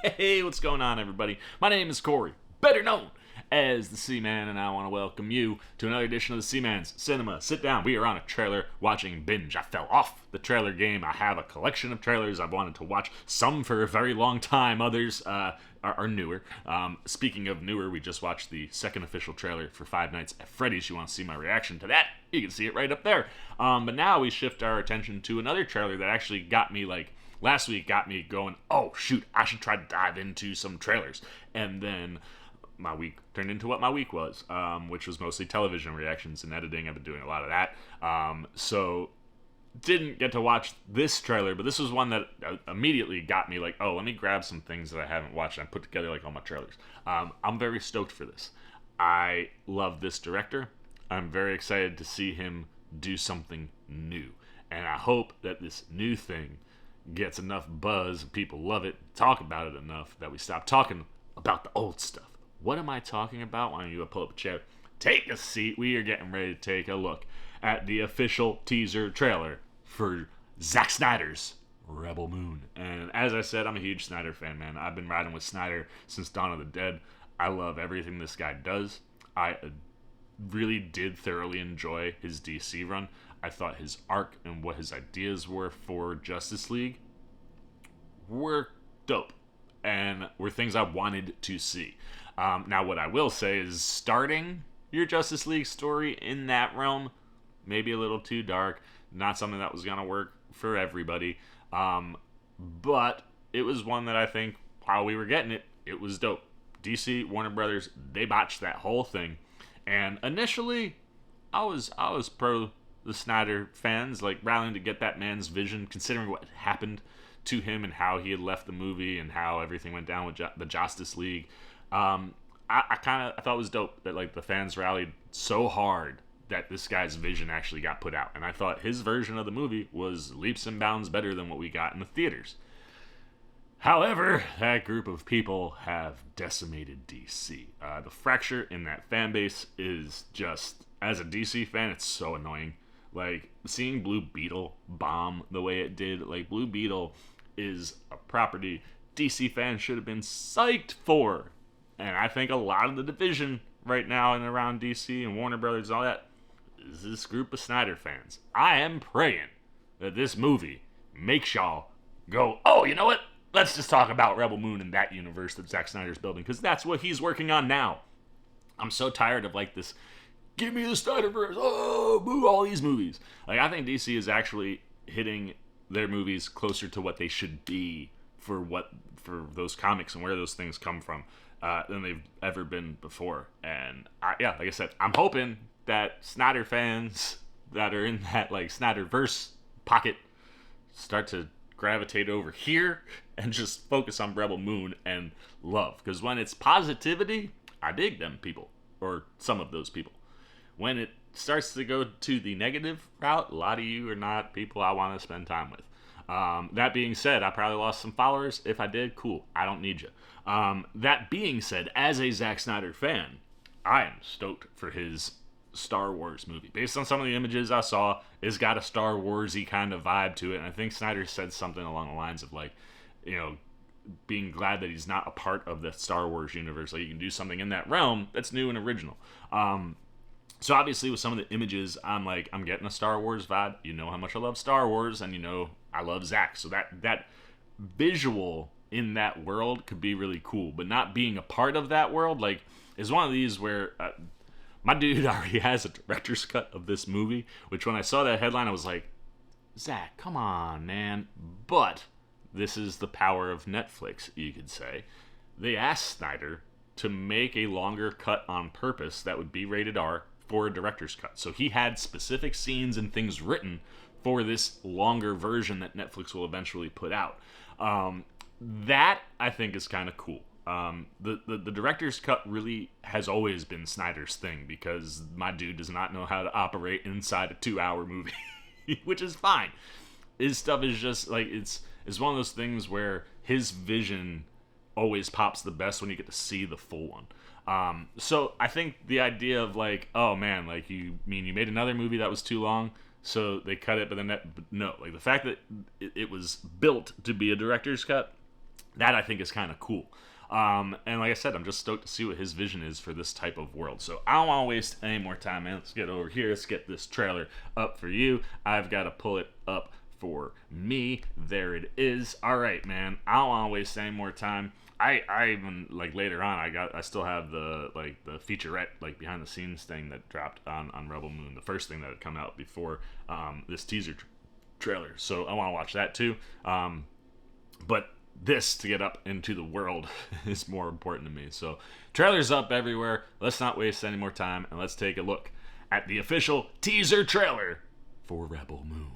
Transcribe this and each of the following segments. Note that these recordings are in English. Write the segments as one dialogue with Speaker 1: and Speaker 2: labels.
Speaker 1: Hey, what's going on, everybody? My name is Corey, better known as the Seaman, and I want to welcome you to another edition of the Seaman's Cinema. Sit down. We are on a trailer watching binge. I fell off the trailer game. I have a collection of trailers I've wanted to watch, some for a very long time, others are newer. Speaking of newer, we just watched the second official trailer for Five Nights at Freddy's. You want to see my reaction to that? You can see it right up there. But now we shift our attention to another trailer that actually got me last week got me going, oh shoot, I should try to dive into some trailers. And then my week turned into what my week was, which was mostly television reactions and editing. I've been doing a lot of that. So didn't get to watch this trailer, but this was one that immediately got me like, oh, let me grab some things that I haven't watched and put together like all my trailers. I'm very stoked for this. I love this director. I'm very excited to see him do something new. And I hope that this new thing gets enough buzz, people love it, talk about it enough that we stop talking about the old stuff. What am I talking about? Why don't you pull up a chair, take a seat. We are getting ready to take a look at the official teaser trailer for Zack Snyder's Rebel Moon. And as I said, I'm a huge Snyder fan, man. I've been riding with Snyder since Dawn of the Dead. I love everything this guy does. I really did thoroughly enjoy his DC run. I thought his arc and what his ideas were for Justice League were dope and were things I wanted to see. Now, what I will say is starting your Justice League story in that realm, maybe a little too dark, not something that was going to work for everybody. But it was one that I think while we were getting it, it was dope. DC, Warner Brothers, they botched that whole thing. And initially, I was pro the Snyder fans, like rallying to get that man's vision, considering what happened to him and how he had left the movie and how everything went down with the Justice League. I thought it was dope that like the fans rallied so hard that this guy's vision actually got put out, and I thought his version of the movie was leaps and bounds better than what we got in the theaters. However, that group of people have decimated DC. The fracture in that fan base is just, as a DC fan, it's so annoying. Like, seeing Blue Beetle bomb the way it did, like, Blue Beetle is a property DC fans should have been psyched for. And I think a lot of the division right now and around DC and Warner Brothers and all that is this group of Snyder fans. I am praying that this movie makes y'all go, oh, you know what? Let's just talk about Rebel Moon and that universe that Zack Snyder's building, because that's what he's working on now. I'm so tired of like this, give me the Snyderverse, oh, boo, all these movies. Like, I think DC is actually hitting their movies closer to what they should be for those comics and where those things come from than they've ever been before. And like I said, I'm hoping that Snyder fans that are in that like Snyderverse pocket start to gravitate over here and just focus on Rebel Moon and love. Because when it's positivity, I dig them people, or some of those people. When it starts to go to the negative route, a lot of you are not people I want to spend time with. That being said, I probably lost some followers. If I did, cool. I don't need you. That being said, as a Zack Snyder fan, I am stoked for his Star Wars movie. Based on some of the images I saw, it's got a Star Wars-y kind of vibe to it. And I think Snyder said something along the lines of like, you know, being glad that he's not a part of the Star Wars universe. Like, you can do something in that realm that's new and original. So obviously with some of the images, I'm getting a Star Wars vibe. You know how much I love Star Wars, and you know I love Zack. So that visual in that world could be really cool. But not being a part of that world, like, is one of these where my dude already has a director's cut of this movie, which when I saw that headline, I was like, Zack, come on, man. But this is the power of Netflix, you could say. They asked Snyder to make a longer cut on purpose that would be rated R for a director's cut. So he had specific scenes and things written for this longer version that Netflix will eventually put out. That, I think, is kind of cool. The director's cut really has always been Snyder's thing, because my dude does not know how to operate inside a 2-hour movie, which is fine. His stuff is just, like, it's one of those things where his vision always pops the best when you get to see the full one. So I think the idea of like, oh man, like you made another movie that was too long, so they cut it, but then no, like the fact that it was built to be a director's cut That I think is kind of cool. And like I said, I'm just stoked to see what his vision is for this type of world. So I don't want to waste any more time, man. Let's get over here. Let's get this trailer up for you. I've got to pull it up for me. There it is. All right, man. I don't want to waste any more time. I even like later on I still have the featurette like behind the scenes thing that dropped on Rebel Moon, the first thing that had come out before this teaser trailer. So I want to watch that too. But this to get up into the world is more important to me. So trailers up everywhere. Let's not waste any more time and let's take a look at the official teaser trailer for Rebel Moon.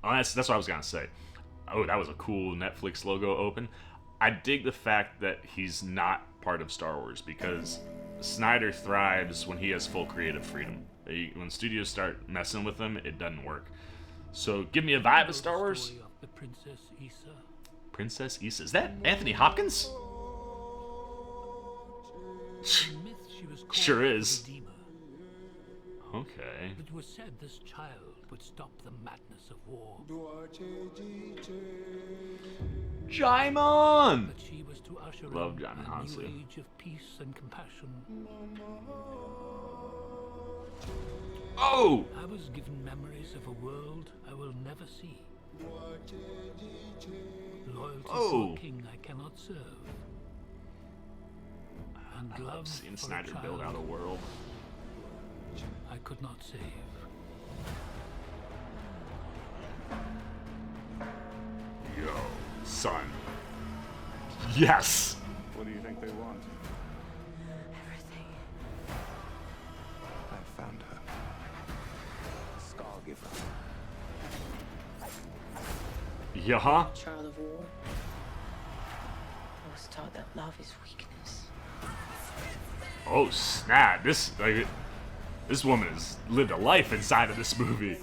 Speaker 1: That's what I was gonna say. Oh, that was a cool Netflix logo open. I dig the fact that he's not part of Star Wars because Snyder thrives when he has full creative freedom. When studios start messing with him, it doesn't work. So give me a vibe of Star Wars.
Speaker 2: The Princess Issa.
Speaker 1: Princess Issa. Is that Anthony Hopkins?
Speaker 2: In myth, she was called
Speaker 1: Sure is.
Speaker 2: the Redeemer.
Speaker 1: Okay.
Speaker 2: It was said this child would stop the madness of war,
Speaker 1: Jaimon!
Speaker 2: but she was to usher
Speaker 1: Love
Speaker 2: in
Speaker 1: Jaimon
Speaker 2: a
Speaker 1: Hansu.
Speaker 2: new age of peace and compassion.
Speaker 1: Oh!
Speaker 2: I was given memories of a world I will never see. Loyalty
Speaker 1: Oh.
Speaker 2: to a king I cannot serve. And
Speaker 1: I've
Speaker 2: love
Speaker 1: seen
Speaker 2: for
Speaker 1: Snyder
Speaker 2: a
Speaker 1: build out a
Speaker 2: child
Speaker 1: world.
Speaker 2: I could not save.
Speaker 1: Yo, son. Yes!
Speaker 3: What do you think they want?
Speaker 4: Everything.
Speaker 3: I found her. Scargiver.
Speaker 1: Yeah, huh?
Speaker 4: Child of war. I was taught that love is weakness.
Speaker 1: Oh, snap. This woman has lived a life inside of this movie.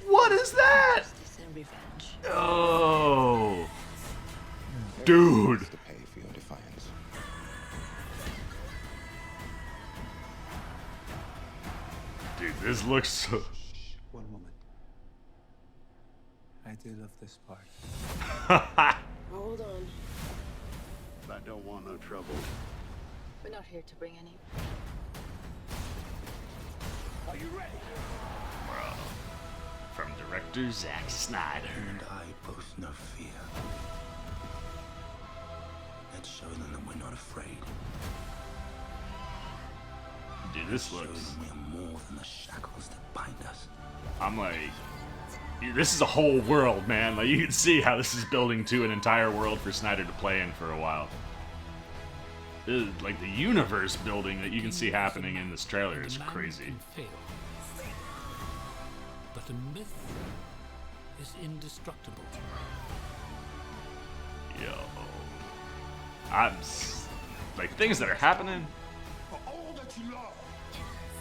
Speaker 1: What is that?
Speaker 4: Justice and revenge.
Speaker 1: Oh. Dude.
Speaker 3: To pay for your defiance.
Speaker 1: Dude, this looks so...
Speaker 5: One moment. I do love this part.
Speaker 4: Hold on.
Speaker 3: I don't want no trouble.
Speaker 4: We're not here to bring any.
Speaker 3: Are you ready?
Speaker 1: From director Zack Snyder.
Speaker 6: And I boast no fear. Let's show them that we're not afraid.
Speaker 1: Dude, this
Speaker 6: Show
Speaker 1: looks...
Speaker 6: them we're more than the shackles that bind us.
Speaker 1: I'm like... This is a whole world, man. Like, you can see how this is building to an entire world for Snyder to play in for a while. This is, like, the universe building that you can see happening in this trailer is
Speaker 2: And a man
Speaker 1: crazy.
Speaker 2: can fail. But a myth is indestructible.
Speaker 1: Yo. Like, things that are happening,
Speaker 3: For all that you love,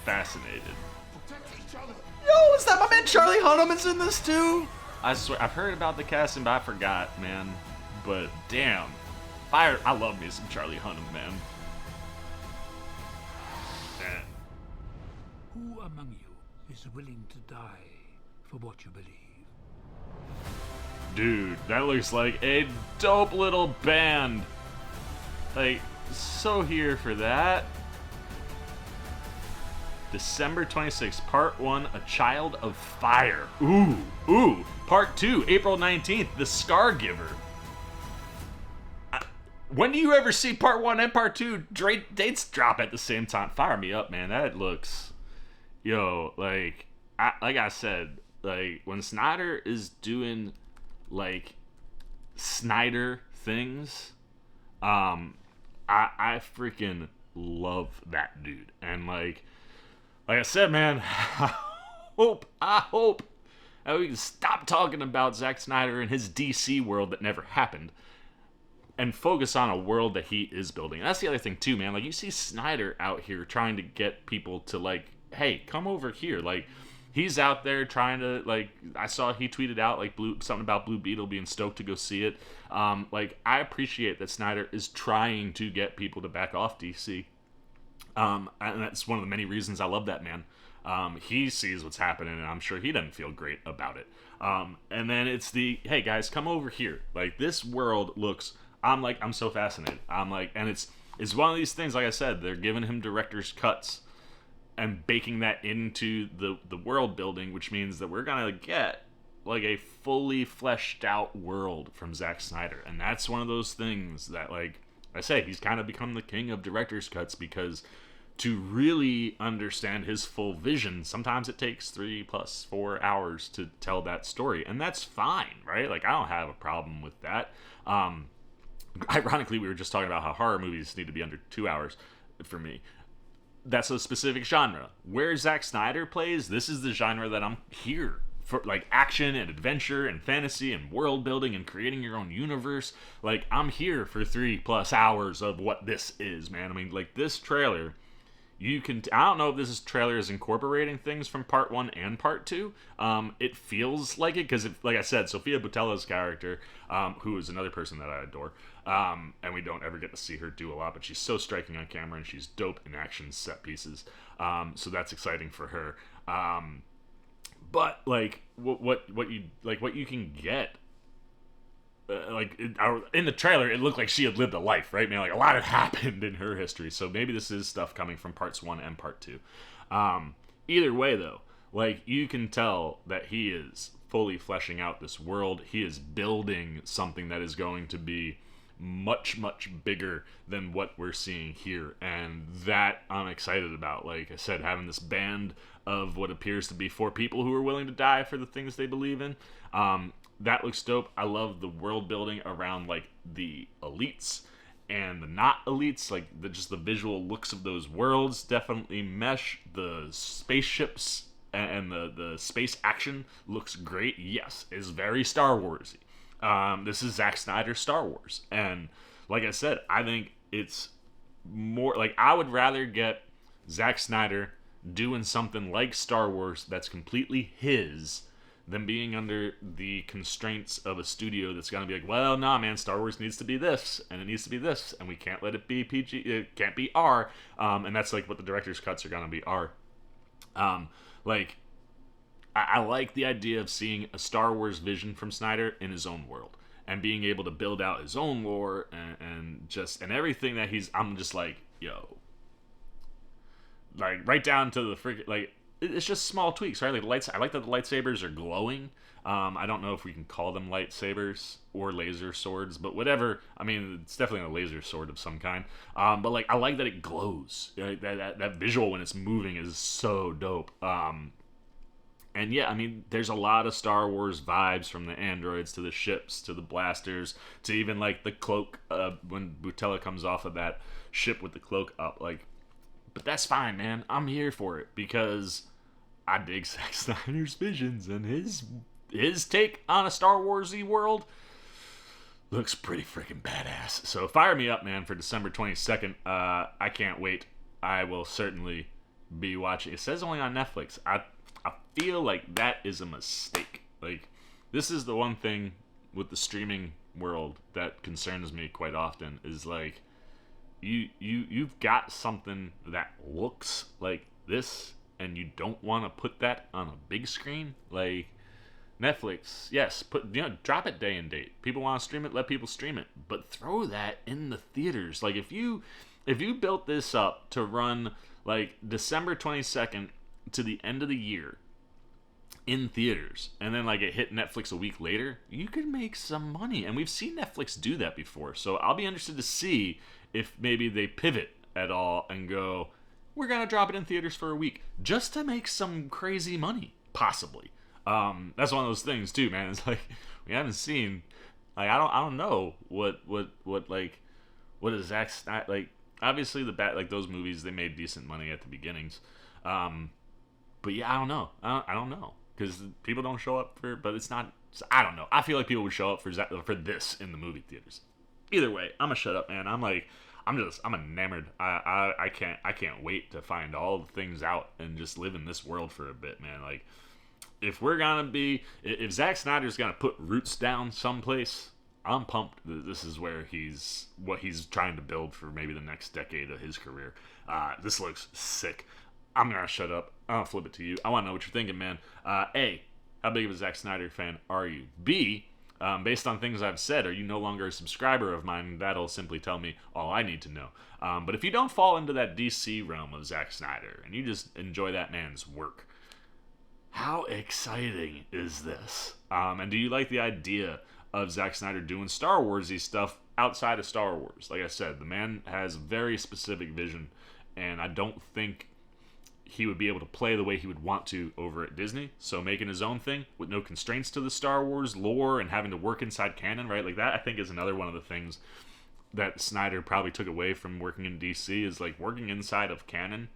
Speaker 1: fascinated.
Speaker 3: protect each other.
Speaker 1: Yo, is that my man Charlie Hunnam is in this too? I swear, I've heard about the casting, but I forgot, man. But damn, fire! I love me some Charlie Hunnam, man. Man.
Speaker 2: Who among you is willing to die for what you believe?
Speaker 1: Dude, that looks like a dope little band. Like, so here for that. December 26th, Part 1, A Child of Fire. Ooh. Part 2, April 19th, The Scargiver. When do you ever see Part 1 and Part 2 dates drop at the same time? Fire me up, man. That looks... Yo, like I said, like, when Snyder is doing, like, Snyder things, I freaking love that dude. And, like I said, man, I hope that we can stop talking about Zack Snyder and his DC world that never happened and focus on a world that he is building. And that's the other thing, too, man. Like, you see Snyder out here trying to get people to, like, hey, come over here. Like, he's out there trying to, like, I saw he tweeted out, like, something about Blue Beetle being stoked to go see it. Like, I appreciate that Snyder is trying to get people to back off DC. And that's one of the many reasons I love that man. He sees what's happening, and I'm sure he doesn't feel great about it. And then it's the, hey guys, come over here. Like, this world looks, I'm so fascinated. And it's one of these things, like I said, they're giving him director's cuts and baking that into the world building, which means that we're gonna get like a fully fleshed out world from Zack Snyder. And that's one of those things that, like I say, he's kind of become the king of director's cuts, because to really understand his full vision, sometimes it takes 3 + 4 hours to tell that story, and that's fine, right? Like, I don't have a problem with that. Ironically, we were just talking about how horror movies need to be under 2 hours for me. That's a specific genre. Where Zack Snyder plays, this is the genre that I'm here for, like action and adventure and fantasy and world building and creating your own universe. Like, I'm here for 3+ hours of what this is, man. I mean, like, this trailer, I don't know if this trailer is incorporating things from part 1 and part 2. It feels like it, because, like I said, Sofia Boutella's character, who is another person that I adore, and we don't ever get to see her do a lot, but she's so striking on camera, and she's dope in action set pieces. So that's exciting for her. But like, what you can get. In the trailer, it looked like she had lived a life, right, man? Like, a lot had happened in her history, so maybe this is stuff coming from parts 1 and part 2. Either way, though, like, you can tell that he is fully fleshing out this world. He is building something that is going to be much, much bigger than what we're seeing here, and that I'm excited about. Like I said, having this band of what appears to be 4 people who are willing to die for the things they believe in. That looks dope. I love the world building around, like, the elites and the not elites. Like, just the visual looks of those worlds definitely mesh. The spaceships and the space action looks great. Yes, it's very Star Wars-y. This is Zack Snyder's Star Wars. And like I said, I think it's more, like, I would rather get Zack Snyder doing something like Star Wars that's completely his, than being under the constraints of a studio that's going to be like, well, nah, man, Star Wars needs to be this, and it needs to be this, and we can't let it be PG, it can't be R, and that's like what the director's cuts are going to be, R. Like, I like the idea of seeing a Star Wars vision from Snyder in his own world, and being able to build out his own lore, and everything that I'm just like, yo, like, right down to the freaking, like, it's just small tweaks, right? Like, I like that the lightsabers are glowing. I don't know if we can call them lightsabers or laser swords, but whatever. I mean, it's definitely a laser sword of some kind. But, like, I like that it glows. Right? That visual when it's moving is so dope. And yeah, I mean, there's a lot of Star Wars vibes, from the androids to the ships to the blasters to even, like, the cloak when Butella comes off of that ship with the cloak up. Like, but that's fine, man. I'm here for it, because I dig Zack Snyder's visions, and his take on a Star Wars-y world looks pretty freaking badass. So fire me up, man, for December 22nd. I can't wait. I will certainly be watching. It says only on Netflix. I feel like that is a mistake. Like, this is the one thing with the streaming world that concerns me quite often, is like, you've got something that looks like this, and you don't want to put that on a big screen. Like, Netflix, yes, drop it day and date. People want to stream it, let people stream it, but throw that in the theaters. Like, if you built this up to run, like, December 22nd to the end of the year in theaters, and then, like, it hit Netflix a week later, you could make some money. And we've seen Netflix do that before, so I'll be interested to see if maybe they pivot at all and go, we're gonna drop it in theaters for a week just to make some crazy money, possibly. That's one of those things too, man. It's like, we haven't seen, like, I don't know what is Zack Snyder, like, obviously like, those movies, they made decent money at the beginnings, but yeah, I don't know, I don't know, because people don't show up for, but it's not, I don't know, I feel like people would show up for this in the movie theaters. Either way, I'm gonna shut up, man. I'm enamored. I can't wait to find all the things out and just live in this world for a bit, man. Like, if Zack Snyder's gonna put roots down someplace, I'm pumped that this is where what he's trying to build for maybe the next decade of his career. This looks sick. I'm gonna shut up. I'll flip it to you. I want to know what you're thinking, man. A, how big of a Zack Snyder fan are you? B, based on things I've said, are you no longer a subscriber of mine? That'll simply tell me all I need to know. But if you don't fall into that DC realm of Zack Snyder and you just enjoy that man's work, how exciting is this? And do you like the idea of Zack Snyder doing Star Wars-y stuff outside of Star Wars? Like I said, the man has very specific vision, and I don't think he would be able to play the way he would want to over at Disney. So making his own thing with no constraints to the Star Wars lore and having to work inside canon, right? Like that, I think, is another one of the things that Snyder probably took away from working in DC, is like working inside of canon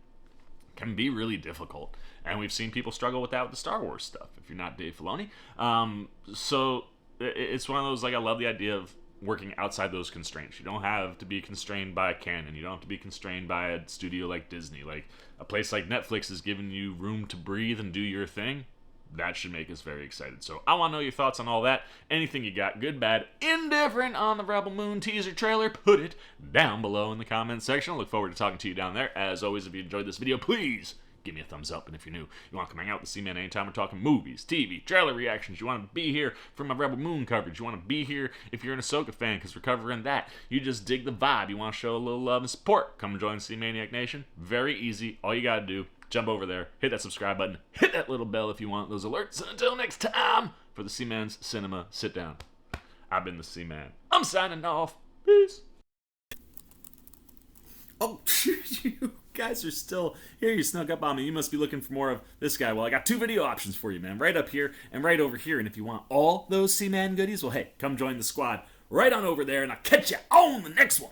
Speaker 1: can be really difficult. And we've seen people struggle with that with the Star Wars stuff, if you're not Dave Filoni. So it's one of those, like, I love the idea of working outside those constraints. You don't have to be constrained by a canon. You don't have to be constrained by a studio like Disney. Like, a place like Netflix is giving you room to breathe and do your thing. That should make us very excited. So I want to know your thoughts on all that. Anything you got, good, bad, indifferent, on the Rebel Moon teaser trailer, put it down below in the comments section. I look forward to talking to you down there. As always, if you enjoyed this video, please give me a thumbs up. And if you're new, you want to come hang out with the C-Man anytime we're talking movies, TV, trailer reactions, you want to be here for my Rebel Moon coverage, you want to be here if you're an Ahsoka fan because we're covering that, you just dig the vibe, you want to show a little love and support, come join C-Maniac Nation. Very easy. All you got to do, jump over there, hit that subscribe button, hit that little bell if you want those alerts. And until next time, for the C-Man's Cinema Sit Down, I've been the C-Man. I'm signing off. Peace. Oh, you guys are still here. You snuck up on me. You must be looking for more of this guy. Well, I got 2 video options for you, man. Right up here and right over here. And if you want all those C-Man goodies, well, hey, come join the squad right on over there, and I'll catch you on the next one.